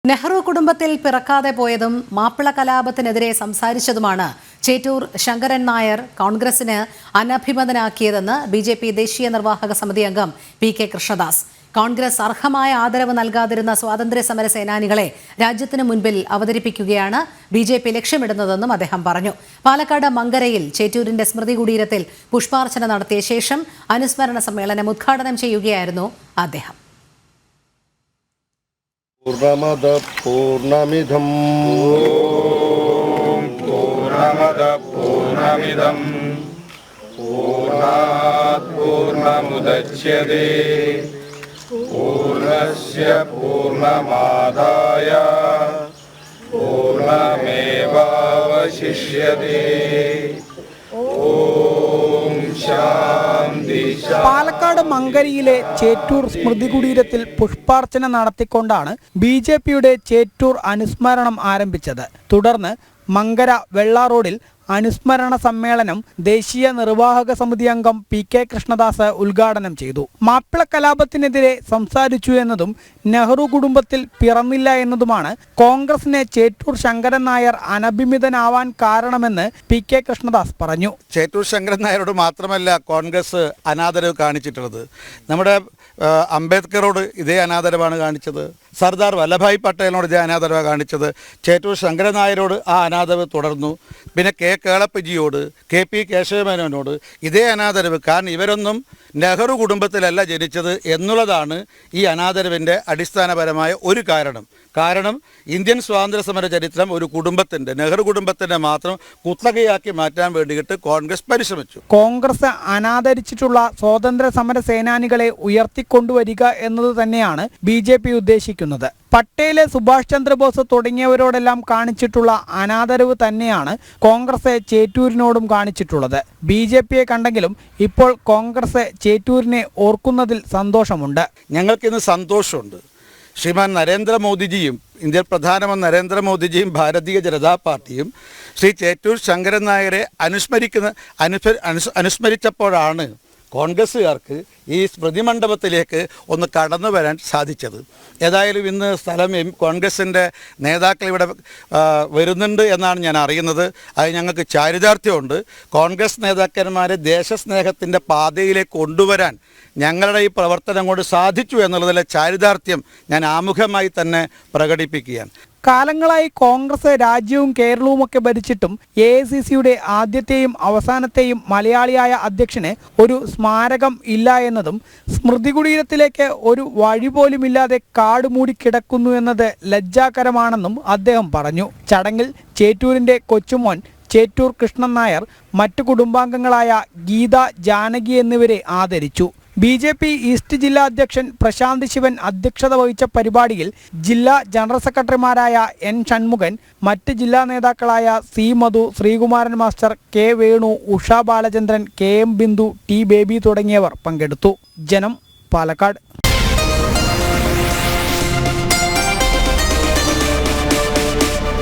നെഹ്റു കുടുംബത്തിൽ പിറക്കാതെ പോയതും മാപ്പിള കലാപത്തിനെതിരെ സംസാരിച്ചതുമാണ് ചേറ്റൂർ ശങ്കരൻ നായർ കോൺഗ്രസിന് അനഭിമതനാക്കിയതെന്ന് ബിജെപി ദേശീയ നിർവാഹക സമിതി അംഗം പി.കെ. കൃഷ്ണദാസ്. കോൺഗ്രസ് അർഹമായ ആദരവ് നൽകാതിരുന്ന സ്വാതന്ത്ര്യ സമര സേനാനികളെ രാജ്യത്തിന് മുൻപിൽ അവതരിപ്പിക്കുകയാണ് ബിജെപി ലക്ഷ്യമിടുന്നതെന്നും അദ്ദേഹം പറഞ്ഞു. പാലക്കാട് മങ്കരയിൽ ചേറ്റൂരിന്റെ സ്മൃതി കുടീരത്തിൽ പുഷ്പാർച്ചന നടത്തിയ ശേഷം അനുസ്മരണ സമ്മേളനം ഉദ്ഘാടനം ചെയ്യുകയായിരുന്നു അദ്ദേഹം. പൂർണ്ണമദ പൂർണ്ണമിദം പൂർണ്ണാത് പൂർണ്ണമുദച്യതേ പൂർണ്ണസ്യ പൂർണ്ണമാദായ പൂർണ്ണമേവാവശിഷ്യതേ. ഓം ശാന്തി. പാലക്കാട് മങ്കരിയിലെ ചേറ്റൂർ സ്മൃതി കുടീരത്തിൽ പുഷ്പാർച്ചന നടത്തിക്കൊണ്ടാണ് ബിജെപിയുടെ ചേറ്റൂർ അനുസ്മരണം ആരംഭിച്ചത്. തുടർന്ന് മങ്കര വെള്ള റോഡിൽ അനുസ്മരണ സമ്മേളനം ദേശീയ നിർവാഹക സമിതി അംഗം പി.കെ. കൃഷ്ണദാസ് ഉദ്ഘാടനം ചെയ്തു. മാപ്പിള കലാപത്തിനെതിരെ സംസാരിച്ചു എന്നതും നെഹ്റു കുടുംബത്തിൽ പിറന്നില്ല എന്നതുമാണ് കോൺഗ്രസിനെ ചേറ്റൂർ ശങ്കരൻ നായർ അനഭിമിതനാവാൻ കാരണമെന്ന് പി.കെ. കൃഷ്ണദാസ് പറഞ്ഞു. ചേറ്റൂർ ശങ്കരൻ നായരോട് മാത്രമല്ല കോൺഗ്രസ് അനാദരവ് കാണിച്ചിട്ടുള്ളത്. നമ്മുടെ അംബേദ്കറോട് ഇതേ അനാദരവാണ് കാണിച്ചത്. സർദാർ വല്ലഭായ് പട്ടേലിനോട് ഇതേ അനാദരവാണ് കാണിച്ചത്. ചേറ്റൂർ ശങ്കരൻ നായരോട് ആ അനാദരവ് തുടർന്നു. പിന്നെ കെ കേളപ്പജിയോട്, കെ.പി. കേശവമേനോനോട് ഇതേ അനാദരവ്. കാരണം ഇവരൊന്നും നെഹ്റു കുടുംബത്തിലല്ല ജനിച്ചത് എന്നുള്ളതാണ് ഈ അനാദരവിൻ്റെ അടിസ്ഥാനപരമായ ഒരു കാരണം ഇന്ത്യൻ സ്വാതന്ത്ര്യ സമര ചരിത്രം ഒരു കുടുംബത്തിൻ്റെ, നെഹ്റു കുടുംബത്തിൻ്റെ മാത്രം കുത്തകയാക്കി മാറ്റാൻ വേണ്ടിയിട്ട് കോൺഗ്രസ് പരിശ്രമിച്ചു. കോൺഗ്രസ് അനാദരിച്ചിട്ടുള്ള സ്വാതന്ത്ര്യ സമര സേനാനികളെ ഉയർത്തിക്കൊണ്ടുവരിക എന്നത് തന്നെയാണ് ബിജെപി ഉദ്ദേശിക്കുന്നത്. പട്ടേല്, സുഭാഷ് ചന്ദ്രബോസ് തുടങ്ങിയവരോടെല്ലാം കാണിച്ചിട്ടുള്ള അനാദരവ് തന്നെയാണ് കോൺഗ്രസ് ചേറ്റൂരിനോടും കാണിച്ചിട്ടുള്ളത്. ബിജെപിയെ കണ്ടെങ്കിലും ഇപ്പോൾ കോൺഗ്രസ് ചേറ്റൂരിനെ ഓർക്കുന്നതിൽ സന്തോഷമുണ്ട്. ഞങ്ങൾക്കിന്ന് സന്തോഷമുണ്ട്. ശ്രീമാൻ നരേന്ദ്രമോദിജിയും ഇന്ത്യൻ പ്രധാനമന്ത്രി നരേന്ദ്രമോദിജിയും ഭാരതീയ ജനതാ പാർട്ടിയും ശ്രീ ചേറ്റൂർ ശങ്കരൻ നായരെ അനുസ്മരിച്ചപ്പോഴാണ് കോൺഗ്രസ്സുകാർക്ക് ഈ സ്മൃതി മണ്ഡപത്തിലേക്ക് ഒന്ന് കടന്നു വരാൻ സാധിച്ചത്. ഏതായാലും ഇന്ന് കോൺഗ്രസിൻ്റെ നേതാക്കൾ ഇവിടെ വരുന്നുണ്ട് എന്നാണ് ഞാൻ അറിയുന്നത്. അത് ഞങ്ങൾക്ക് ചാരിതാർത്ഥ്യമുണ്ട്. കോൺഗ്രസ് നേതാക്കന്മാരെ ദേശസ്നേഹത്തിൻ്റെ പാതയിലേക്ക് കൊണ്ടുവരാൻ ഞങ്ങളുടെ ഈ പ്രവർത്തനം കൊണ്ട് സാധിച്ചു എന്നുള്ളതിലെ ചാരിതാർത്ഥ്യം ഞാൻ ആമുഖമായി തന്നെ പ്രകടിപ്പിക്കുകയാണ്. കാലങ്ങളായി കോൺഗ്രസ് രാജ്യവും കേരളവുമൊക്കെ ഭരിച്ചിട്ടും എ.ഐ.സി.സിയുടെ ആദ്യത്തെയും അവസാനത്തെയും മലയാളിയായ അധ്യക്ഷന് ഒരു സ്മാരകം ഇല്ല എന്നതും സ്മൃതി കുടീരത്തിലേക്ക് ഒരു വഴി പോലുമില്ലാതെ കാട് മൂടി കിടക്കുന്നു എന്നത് ലജ്ജാകരമാണെന്നും അദ്ദേഹം പറഞ്ഞു. ചടങ്ങിൽ ചേറ്റൂരിന്റെ കൊച്ചുമോൻ ചേറ്റൂർ കൃഷ്ണൻ നായർ, മറ്റു കുടുംബാംഗങ്ങളായ ഗീത, ജാനകി എന്നിവരെ ആദരിച്ചു. ബിജെപി ഈസ്റ്റ് ജില്ലാ അധ്യക്ഷൻ പ്രശാന്ത് ശിവൻ അധ്യക്ഷത വഹിച്ച പരിപാടിയിൽ ജില്ലാ ജനറൽ സെക്രട്ടറിമാരായ എൻ ഷൺമുഖൻ, മറ്റ് ജില്ലാ നേതാക്കളായ C Madhu, Sreekumaran master, K Venu, Usha Balachandran, K M Bindu, T Baby തുടങ്ങിയവർ പങ്കെടുത്തു. ജനം, പാലക്കാട്.